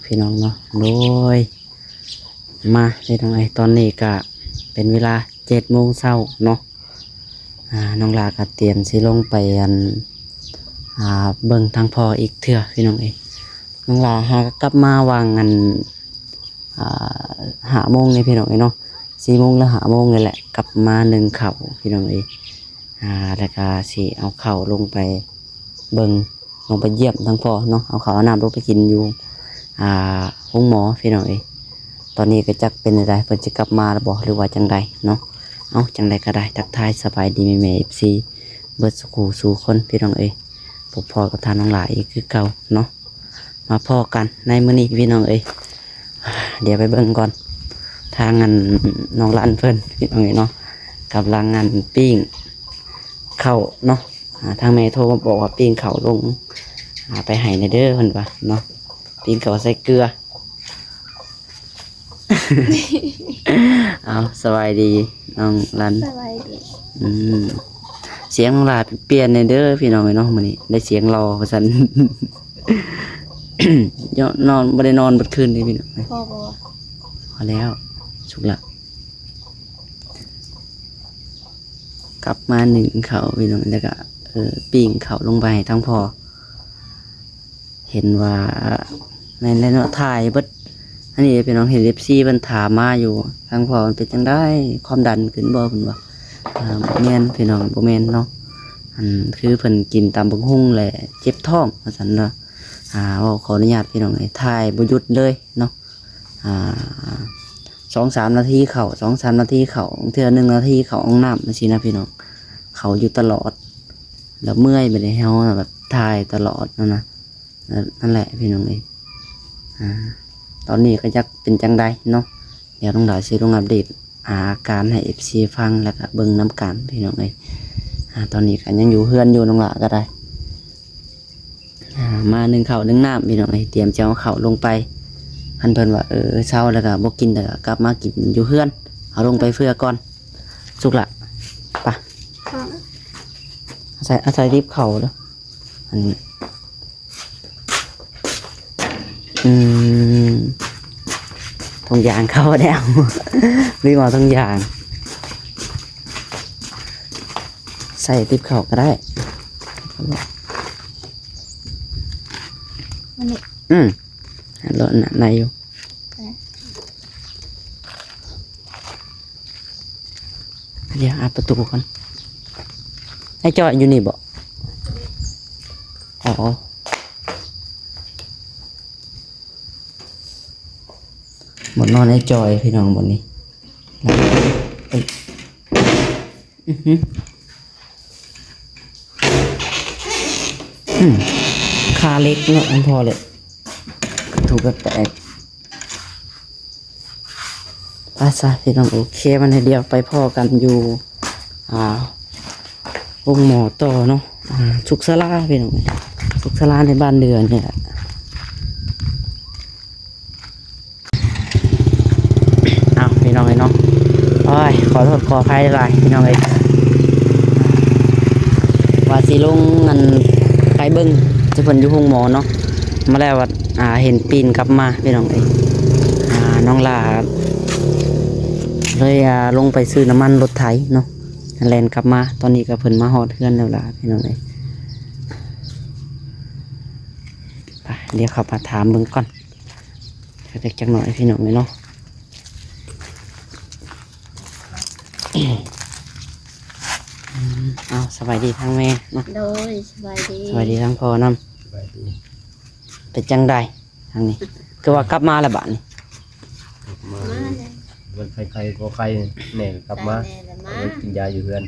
พี่น้องเนาะโดยมาได้ทางไอตอนนี้ก็เป็นเวลา7 โมงเช้าเนาะน้องลาก็เตรียมสิลงไปเบิ่งทางพออีกเทื่อพี่น้องน้องลาหากลับมาวางอ่5 โมงนี่พี่น้องเนาะ4 โมงแล้ว5 โมงนี่แหละกลับมานึ่งข้าวพี่น้องแล้วก็สิเอาข้าวลงไปเบิ่งลงไปเยี่ยมทางพอเนาะเอาข้าวเอาน้ำลงไปกินอยู่ห้องหมอพี่น้องตอนนี้ก็จักเป็นอะไรเพิ่นจะกลับมาหรือว่าจังใดเนาะเอาจังใดก็ได้ทักทายสบายดีแม่ FC เบิดสุขสู่คนพี่น้องพบพ่อกับทานน้องหลายคือเก่าเนาะมาพ่อกันในมื้อนี้พี่น้องเดี๋ยวไปเบิ่งก่อนทางงานน้องลั่นเพิ่นพี่น้องเนาะกับลังงานปิ้งข้าวเนาะทางแม่โทรมาบอกว่าปิ้งข้าวลงไปให้ในเด้อเพิ่นว่าเนาะปิ้งข้าวใส่เกลือ เอาสบายดีน้องลั่นสบายดี เสียงน้องลาเปลี่ยนในเด้อพี่น้องเนาะมื้อนี้ได้เสียงรอว่าซั่น นอนบ่ได้นอนเบิดคืนนี่พี่น้อง พ่อบอกว่า พอแล้วสุกละกลับมาหนึ่งเขาพี่น้องแล้วก็ปิ้งเขาลงไปทั้งพอเห็นว่าในเนาะถ่ายเบิดอันนี้พี่น้องเห็นFCเพิ่นถามมาอยู่ทั้งพอมันเป็นจังได๋ความดันขึ้นบ่เพิ่นว่าบ่แม่นพี่น้องบ่แม่นเนาะคือเพิ่นกินตามบักหุ่งแหละเจ็บท้องว่าซั่นเนาะว่าขออนุญาตพี่น้องถ่ายบ่หยุดเลยเนาะ2-3 นาทีเข่า2-3 นาทีเข่าเทื่อ1 นาทีเข่าห้องน้ำนะพี่น้องเขาอยู่ตลอดแล้วเมื่อยไปเลยเฮาแบบถ่ายตลอดนั่นแหละพี่น้องตอนนี้ก็ยักเป็นจังใดเนาะเดี๋ยวต้องได้สิลงอัปเดตอาการให้ FC ฟังแล้วก็เบิ่งน้ำกันพี่น้องตอนนี้ก็ยังอยู่เฮือนอยู่น้องละก็ได้มา1 ข้าว 1 น้ำพี่น้องเตรียมจะเอาข้าวลงไปหันเพิ่นว่าเช้าแล้วก็บ่กินแต่กลับมากินอยู่เฮือนเอาลงไปเพื่อก่อนสุกละปะอาศัยรีบเข่าเด้ออันนี้ทงยางเข้าแดง รีบเอาทงยางใส่รีบเข่าก็ได้มันนี่รถไหนอยู่เดี๋ยวอาประตูก่อนไอ้จอยอยู่นี่บ่อ๋อหมดนอนไอ้จอยพี่น้องหมดนี้คาเล็กเนาะอันพอเลยถูกแปลกไปซะพี่น้องโอเคมันให้เดียวไปพ่อกันอยู่วงหมอต่อเนาะสุขศาลาพี่น้องสุขศาลาในบ้านเดือนเนี่ยพี่น้องเนาะโอ้ยขอโทษขออภัยหลายพี่น้องว่าสิลงงันไปเบิ้งจะเพิ่นอยู่ห้องหมอเนาะมาแล้วว่าเห็นปีนกลับมาพี่น้องน้องลาเลยลงไปซื้อน้ำมันรถไถเนาะแลนกลับมาตอนนี้ก็เพิ่นมาฮอดเฮือนแล้วล่ะพี่น้องไปเดี๋ยวเขามาถามเบิ่งก่อนเด็กจังหน่อยพี่น้องเนาะเอาสบายดีทั้งแม่เนาะโดยสบายดีสบายดีทั้งพ่อนำเป็นจังใดทางนี้คือว่ากลับมาแล้วบ้านนี่มาเลย มันใครก็ใครแหน่กลับมากินยาอยู่เพื่อน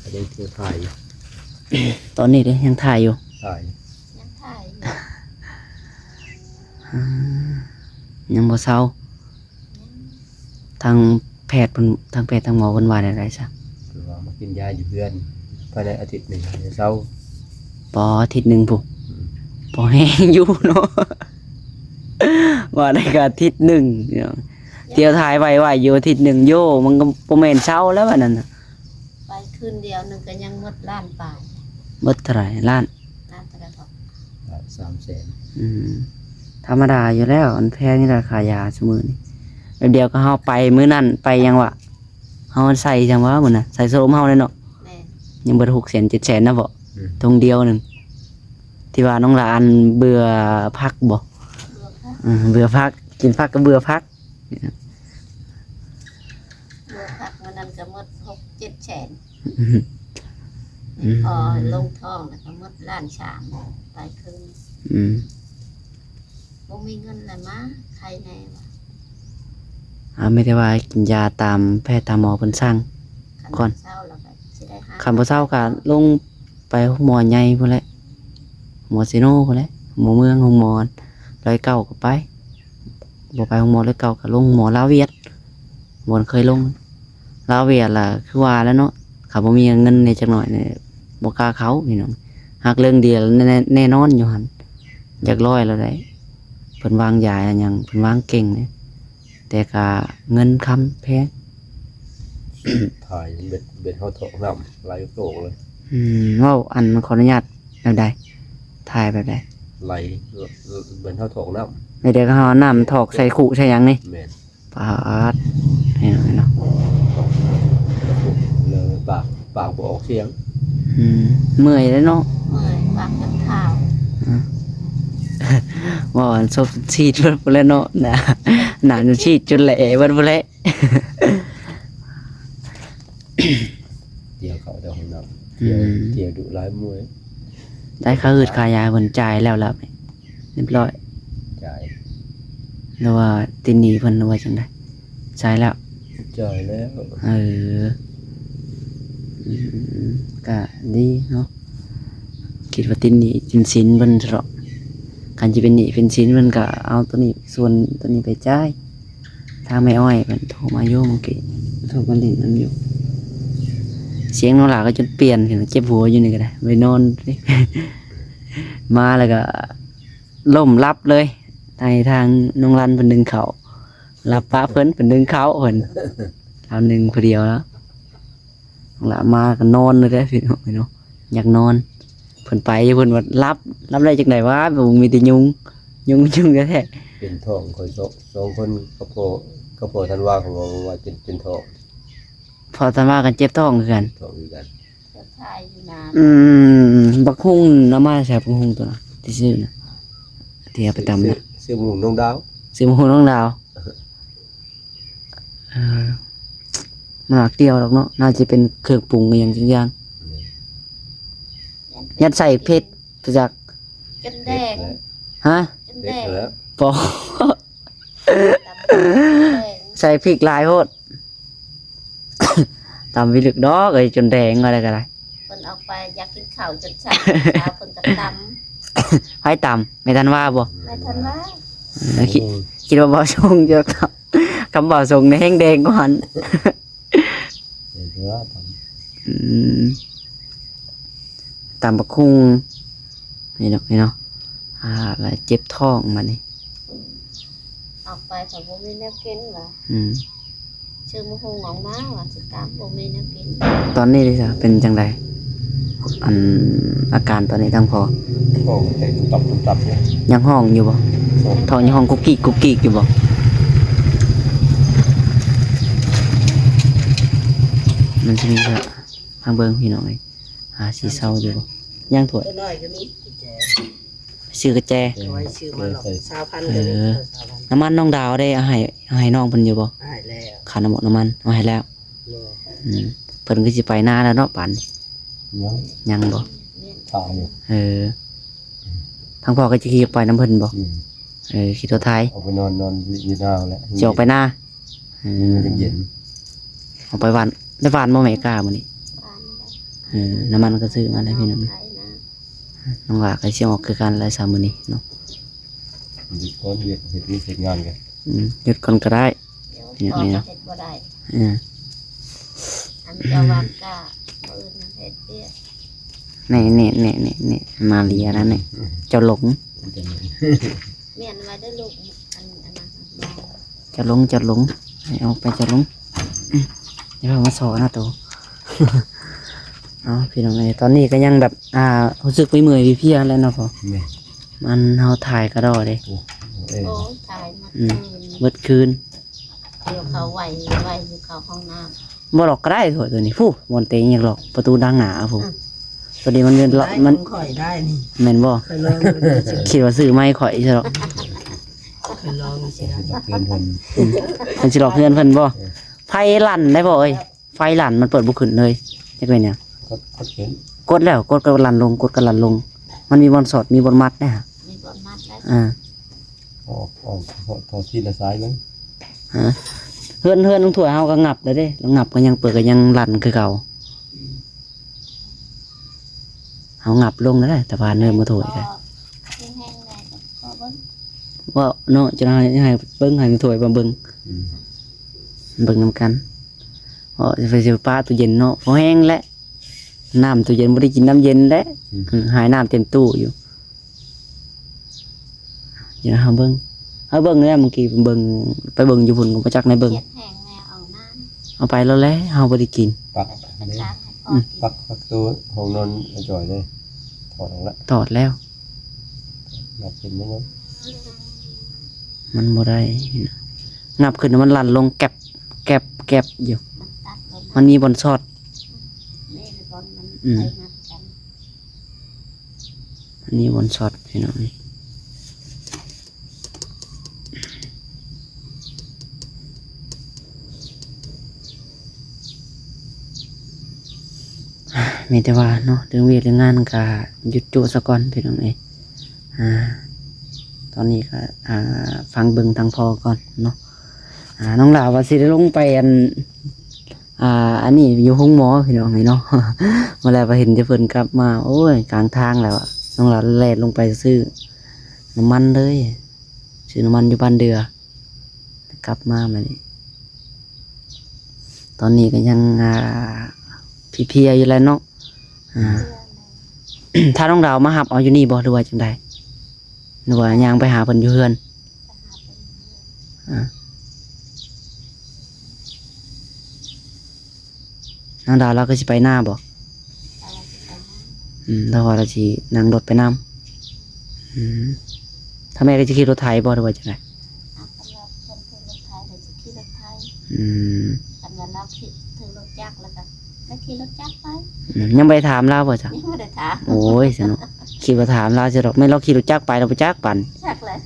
ก็ได้เที่ยวถ่าย ตอนนี้เด้ยังถ่ายอยู่ถ่าย ยังถ่ายยังบ่เศร้าทางแพทย์ทางหมอเพิ่นว่าได้ซะคือว่ามากินยาอยู่เพื่อนภายในอาทิตย์หนึ่งเศร้าปออาทิตย์หนึ่งปุ๊บปอแห้งอยู่เนาะว่าได้ก็อาทิตย์หนึ่งเที่ยวถ่ายไว้อยู่อาทิตย์หนึ่งโยมันก็บ่แม่นเช้าแล้วว่านั่นน่ะ ไปคืนเดียวนึงก็ยังหมดล้านปลาย หมดเท่าไหร่ล้าน ล้านเท่าไหร่ครับ ธรรมดาอยู่แล้วอันแพงนี่ราคายาชั่วมือนี่แล้วเดียวก็เฮาไปมื้อนั้นไปยังวะเฮาใส่จังวะมื้อน่ะใส่โซมเฮาเลยเนาะ แม่ ยังเบิด600,000 700,000นะบ่ตรงเดียวหนึงที่ว่าน้องหลานเบื่อพักบ่ เบื่อพัก เบื่อพักกินพักก็เบื่อพัก เบื่อพักวันนั้นก็หมด6-7 แสนพอลงท้องแล้วก็หมดล้านชามไปคืน อืม บ่มีเงินเลยมาใครแน่วะ ไม่ได้ว่ากินยาตามแพทย์ตามหมอเพิ่นสั่ง ก่อน เช้าแล้วก็สิได้หา คันบ่เช้าก็ลงไปหมอใหญ่พุ่นแหละหมอซิโนพุ่นแหละหมอเมืองหมอ109ก็ไปบ่ไปหมอ109ก็ลงหมอลาวเวียดหมอเคยลงลาวเวียดล่ะคือว่าแล้วเนาะเขาบ่มีเงินในจักหน่อยเนี่ยบ่กล้าเข้าพี่น้องหักเรื่องเดียวแน่นอนอยู่หั่นอยากร้อยแล้วได้เพิ่นวางยาอันหยังเพิ่นวางเก่งเนี่ยแต่ก็เงินคำแพง ถ่ายเบ็ดเฮาถกน้ำไหลโตกเลย เว้าอันมันขออนุญาตแบบใดถ่ายแบบใด ไหลเบ็ดเฮาถกน้ ไม่ได้ก็เอาน้ำถอกใส่ขู่ใช่หยังนี่ ำแม่น ปาดนี่เนาะ เลยปากบ่ออกเสียง เมื่อยแล้วเนาะ เมื่อยปากจนเท้า ว่าอันซบชีดเบิดพุ่นแล้วเนาะนะหนาจนชีดจนแหละเบิดพุ่นแล้ว เดี๋ยวเขาจะห้องน้ำเดี๋ยวดุร้ายมวย ได้ค่าอืดค่ายาเพิ่นจ่ายแล้วล่ะเรียบร้อย จ่าย แล้วว่าติดหนี้เพิ่นว่าจังได๋จ่ายแล้ว จ่ายแล้ว เออก็ดีเนาะคิดว่าติดหนี้จินสินเพิ่นซะเนาะคันสิเป็นหนี้เป็นสินเพิ่นก็เอาตัวนี้ส่วนตัวนี้ไปจ่ายทางแม่อ้อยเพิ่นโทรมาอยู่เมื่อกี้โทรมาเล่นนำอยู่เสียงน้องหลาก็จนเปลี่ยนเห็นเจ็บหัวอยู่นี่ก็ได้ไปนอน มาแล้วก็ล่มรับเลยในทางน้องรันเพิ่นดึงเขารับป้าเพิ่นเป็นดึงเขาเพิ่นเอาหนึ่งคนเดียวแล้วน้องหลามาก็นอนเลยได้อพี่น้องเนาะอยากนอนเพิ่นไปเพิ่นว่ารับได้จากไหนวะบ่มีแต่ยุงแท้ เป็นทองคอยสองคนกระโปธันวาของเราว่าเป็นทอง ๆพอตามากันเจ็บท้องคือกัน ทองอีกกัน จะทายอยู่นาน บักฮุ่งน้ำมาใส่บักฮุ่งตัวน่ะที่ซื้อน่ะที่เอาไปตำน่ะ เสื้อหมูน้องดาว ซื้อบักฮุ่งน้องดาวมันหมักเดียวหรอกเนาะน่าจะเป็นเครื่องปรุงอย่างจังอย่างยัดใส่เผ็ดจาก จนแดง ฮะ จน เด็ แด ก ง แล้ว ปอ ตำแดง ใส่พริกหลายโพด ตำวิลึกดอกเอ้ยจนแดงอะไรก็ได้ เพิ่นเอาไปอยากกินข้าวจนสั่งข้าวเพิ่นก็ต ให้ตำไม่ทันว่าบ่ ำไม่ทันว่า คิดว่าบ่ทรงจะทำคำบ่ทรงในแห้งแดงกว่าหัน เดี๋ยวว่าท ตำบักคุงนี่เนาะแล้วเจ็บท้องมานี่ เอาไปเขาบ่มีแนวกินว่ะ อืม ชื่อมะฮงของม้าว่ะสิตามบ่มีแนวกิน ตอนนี้ดิจ้ะเป็นจังไดอันอาการตอนนี้ทั้งพอ ำทองแต่ตับเนี่ย ยังห้องอยู่บ่ท้องยังห้องกุกกิกอยู่บ่มันสิมีจะทางเบิ่งพี่น้องเอ้ยหาสีเศร้าอยู่บ่ย่างถั่ว ตัวน้อยก็มีกุญแจ ซื้อกระแจ เอาไว้ชื่อมันหรอก20,000 เอ ก็มี อ 20,000 น้ำมันน้องดาวได้เอาให้น้องเพิ่นอยู่บ่ หายแล้ว ค่าน้ำมันเอาให้แล้ว เลย เพิ่นก็สิไปหน้าแล้วเนาะปัน ยัง ยังบ่ เนี่ย ทางอยู่ ทางพ่อก็จะขี่ไปน้ำเพิ่นบ่ อืม ขี่ตัวท้าย เอาไปนอนอยู่หน้าแล้ว สิออกไปหน้า มันเย็น ออกไปหวานได้หวานบ่แม่กล้ามื้อนี้ บ้านได้ น้ำมันก็ซื้อมาแล้วพี่น้อง ไทยนะ น้องหลาก็สิออกคือกันหลายสามมื้อนี้เนาะ หยุดก้อนเห็ดงานกัน หยุดก่อนก็ได้ เดี๋ยว เนี่ พอย นะ เฮ็ดบ่ได้ เออ อันเจ้าวันกล้ามื้ออื่นน่ะเฮ็ดเตี้ย นี่มาเลียนะนี่เจ้าหลง มันจะเหม็น เมียนไว้ได้ลูกอันนั้นน่ะ เจ้าหลงให้ออกไปเจ้าหลงอย่าเพิ่งมาสอนนะตัว เอาพี่น้องเอ้ยตอนนี้ก็ยังแบบรู้สึกเมื่อยๆเพลียๆแล้วเนาะพ่อ แม่ มันเฮาถ่ายกระดอเด้ เอ้ย โอ้ยตายมา อื คื ม น เบิดคืน เดี๋ยวเขาไหวอยู่เขาห้องน้ บ่หลอกก็ได้โถตัวนี้ฟู้บ่เต็งอยากหลอกประตูดังหนาฟูตัวนี้มันเป็น ได้ มัน ข่อยได้นี่ แม่นบ่ เคยลองดูได้เฉย คิดว่าซื้อไม้ข่อยใช่หรอก เคยลองดูสิได้ จักเตือนเพิ่น มันสิหลอกเพื่อนเพิ่นบ่ไฟลั่นได้บ่เอ้ยไฟลั่นมันเปิดบ่ขึ้นเลยจักเป็นหยัง ก็เห็น กดแล้วกดก็ลั่นลงกดก็ลั่นลง มันมีบอลสอดมีบอลมัดนะฮะ ำมีบนมัดแล้ว อ่า ออกทอที่ละซ้ายมั้ง ฮะเฮือนลงถั่วเฮาก็งับเลยเด้แล้วงับก็ยังเปิดก็ยังลั่นคือเก่าเฮางับลงแล้วได้แต่ว่าเนิ่มบ่ถอยได้ แห้งๆเลยก็เบิ้ง ว่าเนาะจะให้เบิ่งให้มันถอยบ่เบิ่ง อืม เบิ่งนํกันเพราะไปซื้อปลาตู้เย็นเนาะพอแห้งแล้วน้ำตู้เย็นบ่ได้กินน้ำเย็นแล้วหายน้ำเต็มตู้อยู่เดี๋ยวเฮาเบิ่งแล้วเมื่อกี้เบิ่งไปเบิ่งอยู่พุ่นก็บ่จักในเบิ่ง เขียดแห้งแม่เอาน้ เอาไปแล้วแหละเฮาบ่ได้กิน ปัก ำ นี่ ล้างให้พ่อกิน ปักตัวห้องนอนจ่อยเลยถอดออกละ ตอดแล้ว อยากกินมั้ง มันบ่ได้งับขึ้นมันลั่นลงแก็บอยู่ มันตัดลง มันมีบอลซอด นี่คือบอลมัน อืม ไปนัดกัน มันมีบอลซอดพี่น้องนี่มีแต่ว่าเนาะเรื่องเวียกเรื่องงานก็หยุดจุซะก่อนพี่น้องเอ้ยตอนนี้ก็ฟังเบิ่งทางพอก่อนเนาะน้องหลาว่าสิได้ลงไปอันนี้อยู่ห้องหมอพี่น้องเนาะ เมื่อไรพอเห็นจะเพิ่นกลับมาโอ้ยกลางทางแล้วอะน้องหลาแล่นลงไปซื้อน้ำมันเลยซื้อน้ำมันอยู่บ้านเดือกลับมาแบบนี้ตอนนี้ก็ยังเพลียๆอยู่แล้วเนาะถ้าน้องดาวมาหับเอาอยู่นี่บ่หรือว่าจังใดหรือว่ายังไปหาเพิ่นอยู่เฮือนน้องดาวเราก็สิไปหน้าบ่แล้วว่าเราสินั่งรถไปนํถ้าแม่ก็จะขี่รถไถบ่หรือว่าจังได เอาไปแล้วเพิ่นถือรถไทยเลยจะขี่รถไทย อืม กันเวลาขี่ถือรถจักรแล้วกันแล้วขี่รถจักรไป ยังไปถามเราบ่จ้ะ ยังไม่ได้ถาม โอ้ยสนุกคิดว่าถามเราจะดอกไม่เราขี่รถจักรไปเราไปจักรปั่น จักรเลย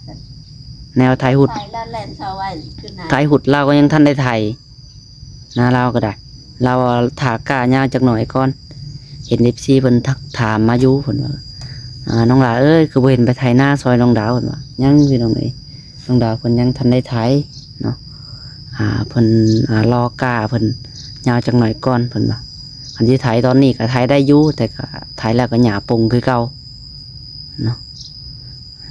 แนวไทยหุด ไปแล้วแล่นเข้าไว้คือไหน ไทยหุดเราก็ยังท่านได้ไทยนะเราก็ได้ เราถากล้ายาวจักหน่อยก่อนเห็นFCเพิ่นทักถามมาอยู่เพิ่นว่าน้องหลาเอ้ยคือบ่เห็นไปไทยหน้าซอยน้องดาวเพิ่นว่ายังพี่น้องเอ้ยน้องดาวเพิ่นยังทันได้ไทยเนาะเพิ่นรอกล้าเพิ่นยาวจักหน่อยก่อนเพิ่นว่าคันที่ไทยตอนนี้ก็ไทยได้อยู่แต่ก็ไทยแล้วก็หญ้าปงคือเก่าเนาะ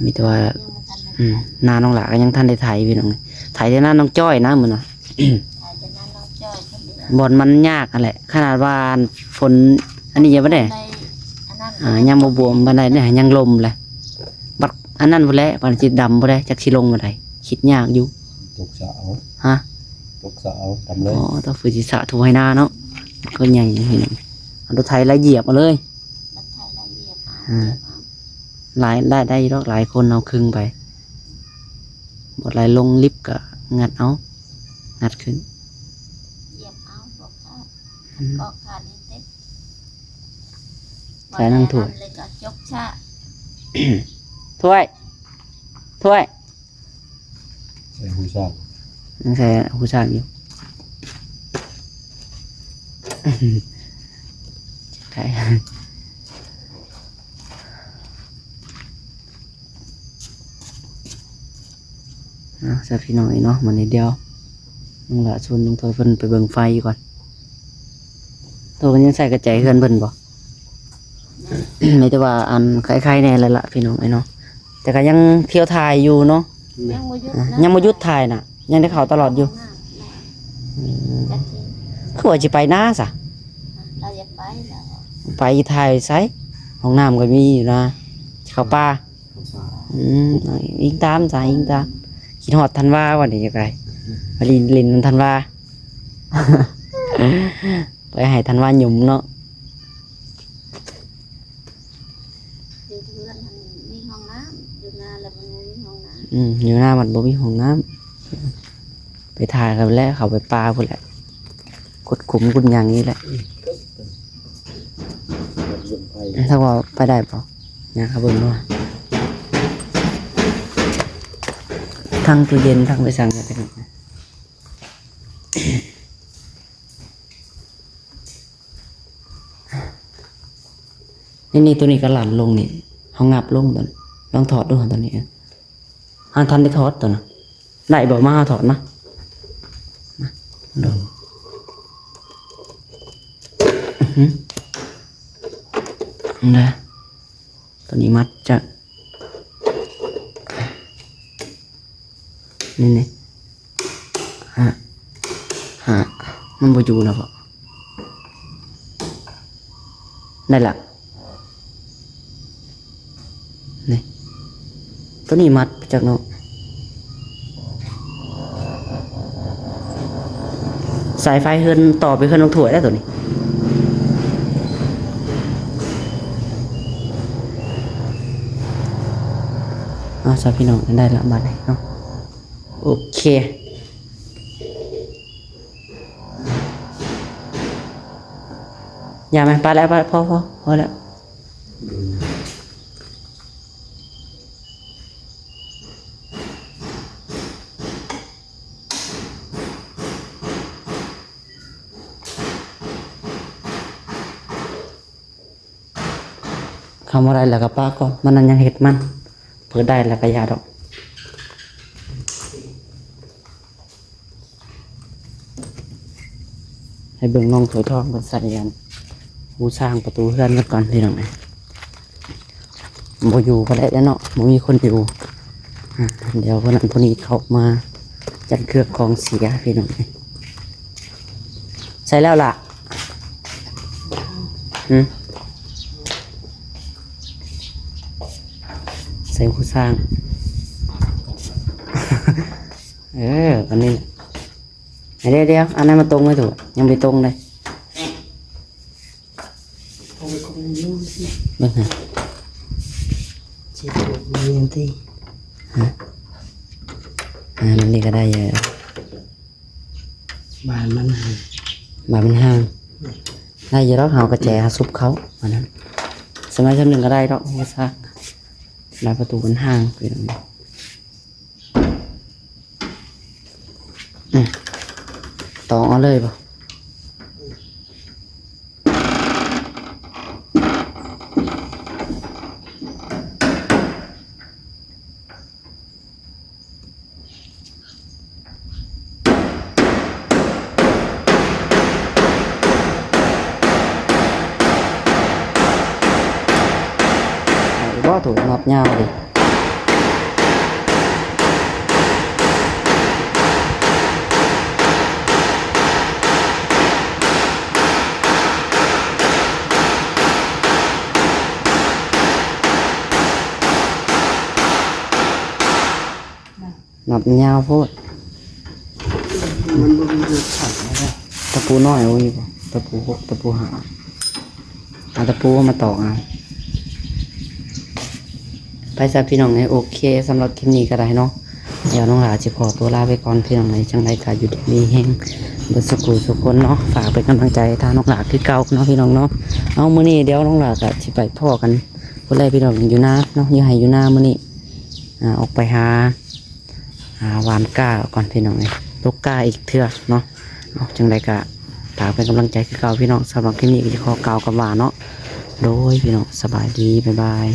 มีแต่ว่า ยังไม่ทันได้ หน้าน้องหลาก็ยังทันได้ไทยพี่น้องเอ้ยไทยแต่หน้าน้องจ้อยนะมื้อน่ะ ถ่ายจากนั้นเราจ้อยคนเดียว บอนมันยากอะไรขนาดว่าฝนอันนี้ยังไม่ได้ ในอันนั้น ยังบ่บวมบันไดเนี่ยยังลมเลยบัดอันนั้นบ่แล้วบัดจิดำบ่ได้จักสิลงบันไดคิดยากอยู่ ตกสาว ฮะ ตกสาวทำเลย อ๋อต้องฝืนศีรษะถูให้หน้าเนาะก็ใหญ่พี่น้องเอารถไถไล่เหยียบมาเลย รถไทยละเอียดเอา อ่า หลายได้ดอกหลายคนเอาครึ่งไปบ่หลายลงลิฟต์ก็งัดเอางัดขึ้น เหยียบเอาบอกขาดก็ขาดนิดเด็ด ใส่นั่งถ้วย เลยก็ยกชะ ถ้วยถ้วย ใส่หูซ่า ยังใส่ผู้ชายอยู่ ใช่เสียพี่น้อยเนาะมันนิดเดียวน้องละชวนน้องถอยเพิ่นไปเบิ่งไฟก่อนตัวมันยังใส่กระจายเฮือนเพิ่นบ่ ไม่แต่ว่าอันคล้ายๆแน่เลยล่ะพี่น้องไอ้เนาะแต่ก็ยังเที่ยวถ่ายอยู่เนาะ ยังบ่หยุด ยังบ่หยุดถ่ายน่ะ ยังได้เข้าตลอดอยู่ จักที คือว่าสิไปหน้าซะ เราอยากไปแล้ว ไปถ่ายไสห้องน้ำก็มีอยู่นะเข้าป่าอิงตามจ้ะอิงตามคิดฮอดธันวาวันนี้จังไดไปลินมันธันวา ไปให้ธันวาหยุ่มเนาะ อยู่เพื่อนมันมีห ห้องน้ำอยู่นาแล้วมันบ่มีห้องน้ อยู่หน้ามันบ่มีห้องน้ำไปถ่ายกันแล้วเขาไปปลาพุ่นแหละกดขุมกุญยังนี้แหละ ลมไฟ ถ้าว่าไปได้เปล่าเนี่ยครับเบิ่งว่าทั้งตู้เย็นทั้งไปสั่งกันเป็นไงนี่ตัวนี้ก็หลั่นลงนี่เขางับลงตัวนี้ลองถอดดูตัวนี้ทันได้ถอดตัวนะได้บอกมาถอดมาลงนะตัวนี้มัดจะนี่ฮะมันบ่อยู่นะพ่อได้ละนี่ตัวนี้มัดจากโน่สายไฟเฮิรนต่อไปเฮิรนลงถั่วได้ตัวนี้สาวพี่น้องได้ละบัดนี้เนาะโอเคอย่าไหมไปแล้วไปพอแล้วคำว่าอะไรแล้วก็ป้าก็มันนั่นยังเห็ดมันเปิดได้แล้วก็ยาดอกให้เบิ่งน้องถอยทองกันใส่กันหูสร้างประตูเพื่อนกันก่อนพี่น้องไงบ่อยู่ก็ได้แล้วเนาะบ่มีคนอยู่เดี๋ยววันนั้นพวกนี้เขามาจัดเครื่องกองเสียพี่น้องไงใส่แล้วล่ะใส่หูสร้าง อันนี้เดี๋ยวอันนั้นมาตรงไม่ถูกยังไม่ตรงเลย เอาไปของยุ่งสิ เบิ่งฮะ เจ็บปวดเรียนที่ นั่นนี่ก็ได้เยอะ บ้านมันหาย บามันห้างได้เยอะแล้วเขากระแจหาซุปเขาอันนั้นสมัยชั้นหนึ่งก็ได้ดอกหูสร้างได้ประตูมันห้างเป็นอย่างนี้ตองเอาเลยป่ะบ่ถูกนับยาวดินับยาวโพด มันบ่มีรสชาติอะไร ตะปูน้อยเอาอยู่ป่ะตะปูหกตะปูหาเอาตะปูมาตอกเอาไปซะพี่น้องไงโอเคสำหรับคลิปนี้ก็ได้เนาะเดี๋ยวน้องหลาจะขอตัวลาไปก่อนพี่น้องไงจังไรก็อยู่ดีมีแห้งเบิดสุขุสุขคนเนาะฝากเป็นกำลังใจทางน้องหลาคือเก่าเนาะพี่น้องเนาะเอามื้อนี้เดี๋ยวน้องหลาก็สิไปพ่อกันคนแรกพี่น้องอยู่นาเนาะอยู่ให้อยู่นามื้อนี้ออกไปหาหวานก้าก่อนพี่น้องไงลูกก้าอีกเทื่อเนาะจังไรก็ฝากเป็นกำลังใจคือเก่าพี่น้องสำหรับคลิปนี้ก็จะขอกล่าวกับว่าเนาะโดยพี่น้องสบายดีบ๊ายบาย